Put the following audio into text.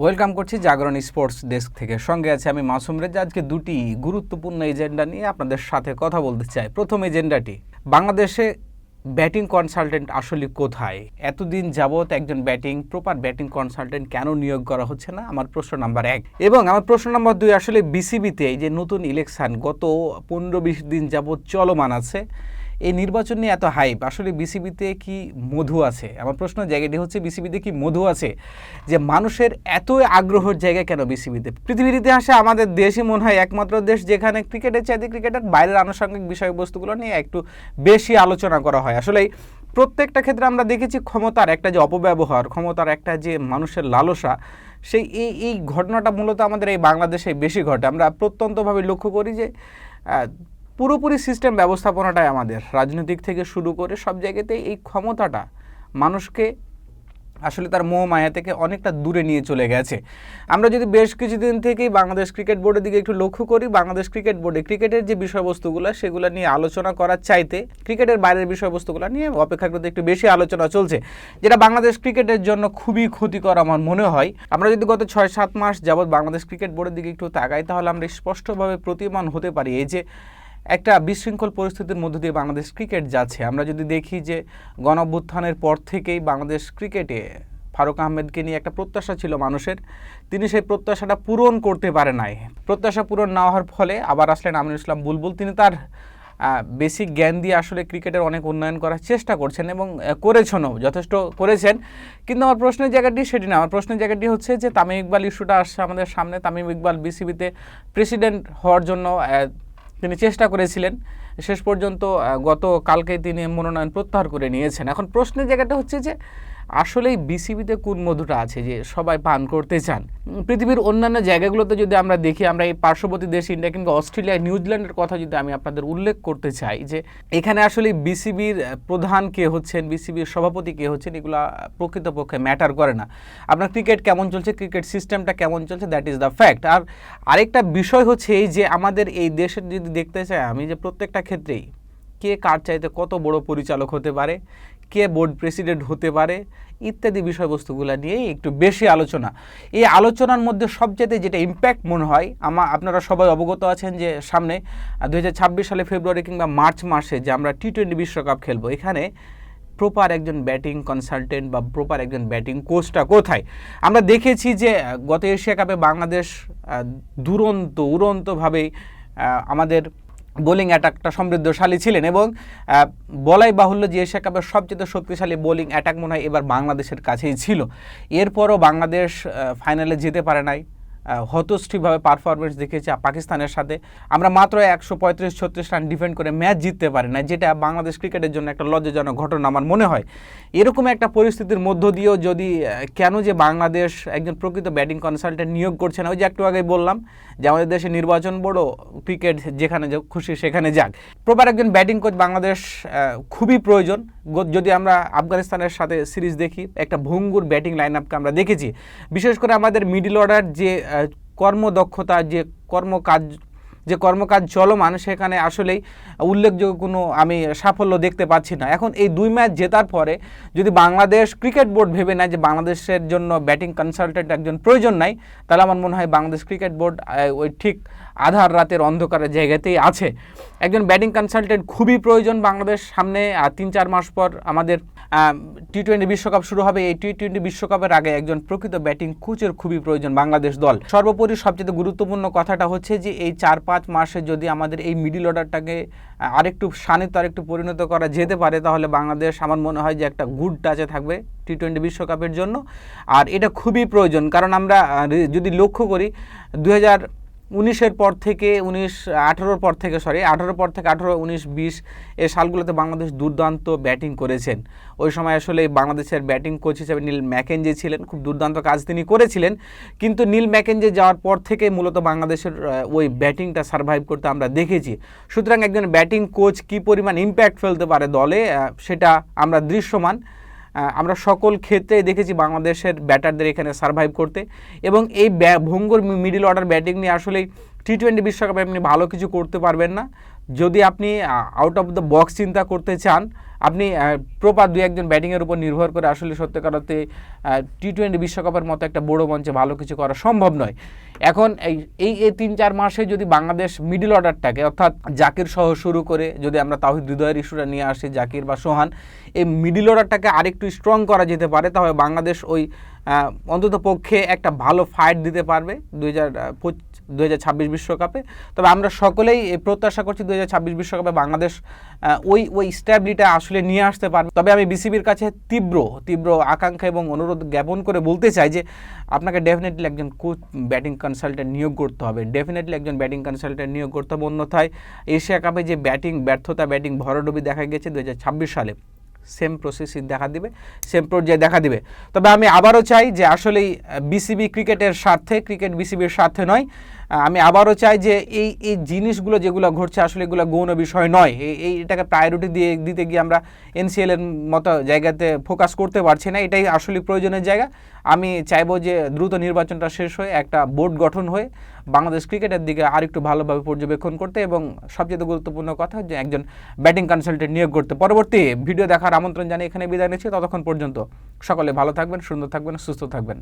Welcome করছি জাগরণ sports desk থেকে। সঙ্গে আছে আমি মাসুম রেজা। আজকে দুটি গুরুত্বপূর্ণ এজেন্ডা নিয়ে আপনাদের সাথে কথা বলতে চাই। প্রথম এজেন্ডাটি, বাংলাদেশে ব্যাটিং কনসালটেন্ট আসলে কোথায়? এতদিন যাবৎ একজন প্রপার ব্যাটিং কনসালটেন্ট কেন নিয়োগ করা হচ্ছে না? আমার প্রশ্ন নাম্বার 1। এবং আমার প্রশ্ন নাম্বার 2, আসলে বিসিবিতে এই যে নতুন ইলেকশন গত 15-20 দিন যাবৎ চলমান আছে, এই নির্বাচন নিয়ে এত হাইপ, আসলে বিসিবিতে কি মধু আছে? আমার প্রশ্ন জায়গাটি হচ্ছে, বিসিবিতে কি মধু আছে যে মানুষের এত আগ্রহের জায়গা কেন বিসিবিতে? পৃথিবীর ইতিহাসে আমাদের দেশই মনে হয় একমাত্র দেশ যেখানে ক্রিকেটের চাইতে ক্রিকেটের বাইরের আনুষঙ্গিক বিষয়বস্তুগুলো নিয়ে একটু বেশি আলোচনা করা হয়। আসলে প্রত্যেকটা ক্ষেত্রে আমরা দেখেছি ক্ষমতার একটা যে অপব্যবহার, ক্ষমতার একটা যে মানুষের লালসা, সেই এই ঘটনাটা মূলত আমাদের এই বাংলাদেশে বেশি ঘটে। আমরা প্রত্যন্তভাবে লক্ষ্য করি যে পুরোপুরি সিস্টেম ব্যবস্থাপনাটাই আমাদের, রাজনৈতিক থেকে শুরু করে সব জায়গাতেই এই ক্ষমতাটা মানুষকে আসলে তার মোহ মায়া থেকে অনেকটা দূরে নিয়ে চলে গেছে। আমরা যদি বেশ কিছুদিন থেকেই বাংলাদেশ ক্রিকেট বোর্ডের দিকে একটু লক্ষ্য করি, বাংলাদেশ ক্রিকেট বোর্ডে ক্রিকেটের যে বিষয়বস্তুগুলো সেগুলো নিয়ে আলোচনা করার চাইতে ক্রিকেটের বাইরের বিষয়বস্তুগুলো নিয়ে অপেক্ষাকৃত একটু বেশি আলোচনা চলছে, যেটা বাংলাদেশ ক্রিকেটের জন্য খুবই ক্ষতিকর আমার মনে হয়। আমরা যদি গত 6-7 মাস যাবৎ বাংলাদেশ ক্রিকেট বোর্ডের দিকে একটু তাকাই, তাহলে আমরা স্পষ্টভাবে প্রতীয়মান হতে পারি এই যে একটা বিশৃঙ্খল পরিস্থিতির মধ্য দিয়ে বাংলাদেশ ক্রিকেট যাচ্ছে। আমরা যদি দেখি যে গণঅভ্যুত্থানের পর থেকেই বাংলাদেশ ক্রিকেটে ফারুক আহমেদকে নিয়ে একটা প্রত্যাশা ছিল মানুষের, তিনি সেই প্রত্যাশাটা পূরণ করতে পারে নাই। প্রত্যাশা পূরণ না হওয়ার ফলে আবার আসলেন আমিনুল ইসলাম বুলবুল। তিনি তার বেসিক জ্ঞান দিয়ে আসলে ক্রিকেটের অনেক উন্নয়ন করার চেষ্টা করছেন এবং করেছেনও, যথেষ্ট করেছেন। কিন্তু আমার প্রশ্নের জায়গাটি সেটি না। আমার প্রশ্নের জায়গাটি হচ্ছে যে তামিম ইকবাল ইস্যুটা আসছে আমাদের সামনে। তামিম ইকবাল বিসিবিতে প্রেসিডেন্ট হওয়ার জন্য তিনি চেষ্টা করেছিলেন, শেষ পর্যন্ত গতকালকে তিনি মনোনয়ন প্রত্যাহার করে নিয়েছেন। এখন প্রশ্নের জায়গাটা হচ্ছে যে আসলেই বিসিবিতে কোন মধুটা আছে যে সবাই পান করতে চান? পৃথিবীর অন্যান্য জায়গাগুলোতে যদি আমরা দেখি, আমরা এই পার্শ্ববর্তী দেশ ইন্ডিয়া কিংবা অস্ট্রেলিয়া, নিউজিল্যান্ডের কথা যদি আমি আপনাদের উল্লেখ করতে চাই, যে এখানে আসলে বিসিবির প্রধান কে হচ্ছেন, বিসিবির সভাপতি কে হচ্ছেন, এগুলো প্রকৃতপক্ষে ম্যাটার করে না। আপনার ক্রিকেট কেমন চলছে, ক্রিকেট সিস্টেমটা কেমন চলছে, দ্যাট ইজ দ্য ফ্যাক্ট। আর আরেকটা বিষয় হচ্ছে এই যে আমাদের এই দেশের যদি দেখতে চাই আমি, যে প্রত্যেকটা ক্ষেত্রেই কে কার চাইতে কত বড় পরিচালক হতে পারে, কে বোর্ড প্রেসিডেন্ট হতে পারে, ইত্যাদি বিষয়বস্তুগুলো নিয়েই একটু বেশি আলোচনা। এই আলোচনার মধ্যে সবচেয়ে যেটা ইম্প্যাক্ট মনে হয়, আপনারা সবাই অবগত আছেন যে সামনে 2026 সালে ফেব্রুয়ারি কিংবা মার্চ মাসে যে আমরা টি-20 বিশ্বকাপ খেলবো, এখানে প্রপার একজন ব্যাটিং কনসালটেন্ট বা প্রপার একজন ব্যাটিং কোচটা কোথায়? আমরা দেখেছি যে গত এশিয়া কাপে বাংলাদেশ উড়ন্তভাবেই আমাদের বোলিং অ্যাটাকটা সমৃদ্ধশালী ছিলেন এবং বলাই বাহুল্য যে এশিয়া কাপের সবচেয়ে শক্তিশালী বোলিং অ্যাটাক মনে হয় এবার বাংলাদেশের কাছেই ছিল। এরপরও বাংলাদেশ ফাইনালে যেতে পারে নাই, হতশ্রীভাবে পারফরমেন্স দেখেছি পাকিস্তানের সাথে। আমরা মাত্র 135-36 রান ডিফেন্ড করে ম্যাচ জিততে পারি না, যেটা বাংলাদেশ ক্রিকেটের জন্য একটা লজ্জাজনক ঘটনা আমার মনে হয়। এরকম একটা পরিস্থিতির মধ্য দিয়েও যদি কেন যে বাংলাদেশ একজন প্রকৃত ব্যাটিং কনসালটেন্ট নিয়োগ করছে না, ওই যে একটু আগেই বললাম যে আমাদের দেশে নির্বাচন বোর্ডও ক্রিকেট যেখানে খুশি সেখানে যাক। প্রপার একজন ব্যাটিং কোচ বাংলাদেশ খুবই প্রয়োজন। যদি আমরা আফগানিস্তানের সাথে সিরিজ দেখি, একটা ভঙ্গুর ব্যাটিং লাইন আপকে আমরা দেখেছি। বিশেষ করে আমাদের মিডল অর্ডার যে কর্মদক্ষতা, যে কর্মকাজ চলমান, সেখানে আসলেই উল্লেখযোগ্য কোনো আমি সাফল্য দেখতে পাচ্ছি না। এখন এই 2 ম্যাচ জেতার পরে যদি বাংলাদেশ ক্রিকেট বোর্ড ভেবে নেয় যে বাংলাদেশের জন্য ব্যাটিং কনসালটেন্ট একজন প্রয়োজন নাই, তাহলে আমার মনে হয় বাংলাদেশ ক্রিকেট বোর্ড ওই ঠিক আধার রাতের অন্ধকারের জায়গাতেই আছে। একজন ব্যাটিং কনসালটেন্ট খুবই প্রয়োজন বাংলাদেশ। সামনে 3-4 মাস পর আমাদের টি-20 বিশ্বকাপ শুরু হবে। এই টি-20 বিশ্বকাপের আগে একজন প্রকৃত ব্যাটিং কোচের খুবই প্রয়োজন বাংলাদেশ দল। সর্বোপরি সবচেয়ে গুরুত্বপূর্ণ কথাটা হচ্ছে যে এই 4-5 মাসে যদি আমাদের এই মিডল অর্ডারটাকে আরেকটু শানিত আরেকটু পরিণত করা যেতে পারে, তাহলে বাংলাদেশ আমার মনে হয় যে একটা গুড টাচে থাকবে টি-20 বিশ্বকাপের জন্য। আর এটা খুবই প্রয়োজন, কারণ আমরা যদি লক্ষ্য করি 2019 পর থেকে 18 পর থেকে 18, 19, 20 এই সালগুলোতে বাংলাদেশ দুর্দান্ত ব্যাটিং করেছেন। ওই সময় আসলে বাংলাদেশের ব্যাটিং কোচ হিসেবে নীল ম্যাকেঞ্জি ছিলেন, খুব দুর্দান্ত কাজ তিনি করেছিলেন। কিন্তু নীল ম্যাকেঞ্জি যাওয়ার পর থেকে মূলত বাংলাদেশের ওই ব্যাটিংটা সারভাইভ করতে আমরা দেখেছি। সুতরাং একজন ব্যাটিং কোচ কী পরিমাণ ইম্প্যাক্ট ফেলতে পারে দলে, সেটা আমরা দৃশ্যমান। আমরা সকল ক্ষেত্রে দেখেছি বাংলাদেশের ব্যাটারদের এখানে সারভাইভ করতে, এবং এই ভঙ্গুর মিডল অর্ডার ব্যাটিং নিয়ে আসলেই টি-20 বিশ্বকাপে আপনি ভালো কিছু করতে পারবেন না। যদি আপনি আউট অফ দ্য বক্স চিন্তা করতে চান, আপনি প্রপার দুই একজন ব্যাটিংয়ের উপর নির্ভর করে আসলে সত্যিকার অর্থে টি-20 বিশ্বকাপের মতো একটা বড় মঞ্চে ভালো কিছু করা সম্ভব নয়। এখন এই 3-4 মাসে যদি বাংলাদেশ মিডল অর্ডারটাকে, অর্থাৎ জাকির সহ শুরু করে যদি আমরা তাওহিদ হৃদয়ের ইস্যুটা নিয়ে আসি, জাকির বা সোহান, এই মিডল অর্ডারটাকে আরেকটু স্ট্রং করা যেতে পারে, তাহলে বাংলাদেশ ওই অন্তত পক্ষে একটা ভালো ফাইট দিতে পারবে 2026 বিশ্বকাপে। তবে আমরা সকলেই প্রত্যাশা করছি 2026 বিশ্বকাপে বাংলাদেশ ওই স্ট্যাবিলিটা আসলে নিয়ে আসতে পারবে। তবে আমি বিসিবির কাছে তীব্র আকাঙ্ক্ষা এবং অনুরোধ জ্ঞাপন করে বলতে চাই যে আপনাকে ডেফিনেটলি একজন কোচ ব্যাটিং কনসালটেন্ট নিয়োগ করতে হবে, অন্যথায় এশিয়া কাপে যে ব্যাটিং ব্যর্থতা, ব্যাটিং ভরাডুবি দেখা গেছে 2026 সালে, সেম প্রসেসই দেখা দিবে, সেম পর্যায়ে দেখা দিবে। তবে আমি আবারও চাই যে আসলেই বিসিবি ক্রিকেটের স্বার্থে, ক্রিকেট বিসিবির স্বার্থে নয়, আমি আবারও চাই যে এই জিনিসগুলো যেগুলো ঘটছে আসলে এগুলো গৌণ বিষয় নয়। এটাকে প্রায়োরিটি দিতে গিয়ে আমরা এনসিএল এর মতো জায়গাতে ফোকাস করতে পারছি না, এটাই আসলে প্রয়োজনের জায়গা। আমি চাইবো যে দ্রুত নির্বাচনটা শেষ হয়ে একটা বোর্ড গঠন হয়ে বাংলাদেশ ক্রিকেটের দিকে আরেকটু ভালোভাবে পর্যবেক্ষণ করতে, এবং সবচেয়ে গুরুত্বপূর্ণ কথা যে একজন ব্যাটিং কনসালটেন্ট নিয়োগ করতে। পরবর্তী ভিডিও দেখার আমন্ত্রণ জানিয়ে এখানে বিদায় নিচ্ছি। ততক্ষণ পর্যন্ত সকলে ভালো থাকবেন, সুন্দর থাকবেন, সুস্থ থাকবেন।